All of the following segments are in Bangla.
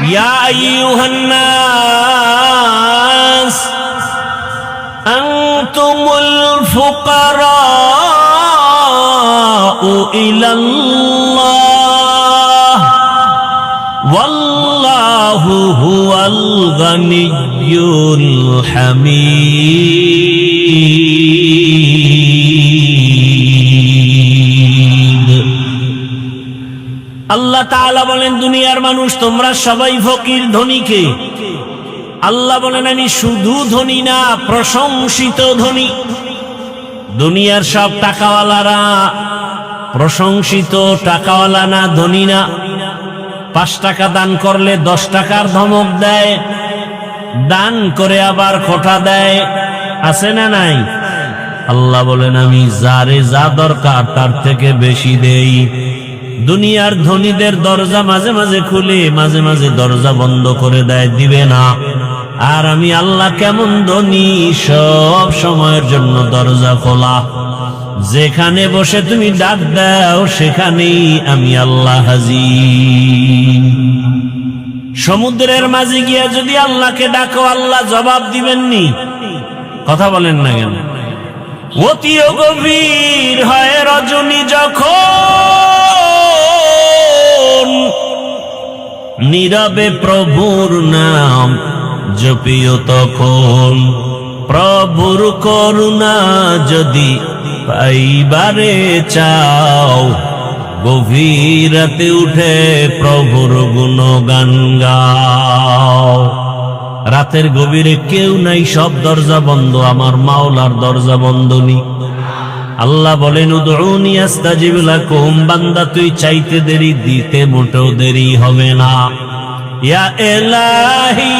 ইয়া আইয়ুহান নাস আনতুমুল ফুকারাউ ইলাল্লাহ ওয়াল্লাহু হুয়াল গানিয়্যুল হামিদ। আল্লাহ তাআলা বলেন, দুনিয়ার মানুষ তোমরা সবাই ফকির, ধনীকে। আল্লাহ বলেন, আমি শুধু ধনী না, প্রশংসিত ধনী। দুনিয়ার সব টাকাওয়ালারা প্রশংসিত টাকাওয়ালা না, ধনী না। 5 টাকা দান করলে 10 টাকার ধমক দেয়, দান করে আবার খোঁটা দেয়, আছে না নাই? আল্লাহ বলেন, আমি যারে যা দরকার তার থেকে বেশি দেই। দুনিয়ার ধনীদের দরজা মাঝে মাঝে খুলে, মাঝে মাঝে দরজা বন্ধ করে দেয়, দিবে না। আর আমি আল্লাহ কেমন ধনী, সব সময়ের জন্য দরজা খোলা। যেখানে বসে তুমি ডাক দাও সেখানেই আমি আল্লাহ হাজির। সমুদ্রের মাঝে গিয়া যদি আল্লাহকে ডাকো, আল্লাহ জবাব দিবেননি? কথা বলেন না কেন? অতি গভীর হয় রজনী যখন, নীরবে প্রভুর নাম জপিও তখন। প্রভুর করুণা যদি পাইবারে চাও, গভীর রাতে উঠে প্রভুর গুণগান গাও। রাতের গভীরে কেউ নাই, সব দরজা বন্ধ, আমার মাওলার দরজা বন্ধ নি। আল্লাহ বলেন, উদউনি আস্তাজিব লাকুম, বান্দা তুই চাইতে দেরি, দিতে মোটেও দেরি হবে না। ইয়া ইলাহি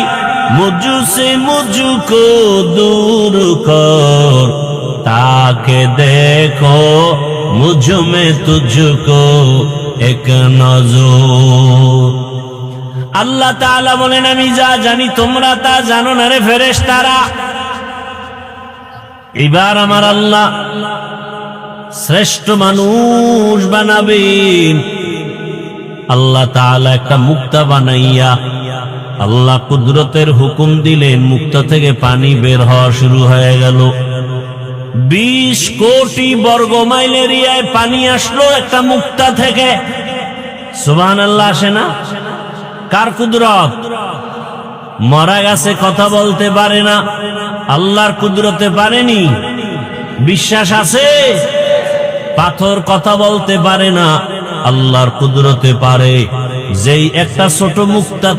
মুঝসে মুঝকো দূর কর, তাকে দেখো মুঝ মে তুঝকো এক নজর। আল্লাহ তাআলা বলেন, আমি যা জানি তোমরা তা জানো না রে ফেরেশতারা। এবার আমার আল্লাহ শ্রেষ্ঠ মানুষ বানাবেন। আল্লাহ তাআলা একটা মুক্তা বানাইয়া আল্লাহ কুদরতের হুকুম দিলেন, মুক্তা থেকে পানি বের হওয়া শুরু হয়ে গেল। 20 কোটি বর্গ মাইল এরিয়ায় পানি আসলো একটা মুক্তা থেকে। সুবহানাল্লাহ, আসে না? কার কুদরত? মরা গেছে, কথা বলতে পারে না, আল্লাহর কুদরতে পারেনি? বিশ্বাস আছে? পাথর কথা বলতে পারে না, আল্লাহর কুদরতে পারে। যেই একটা ছোট মুক্তা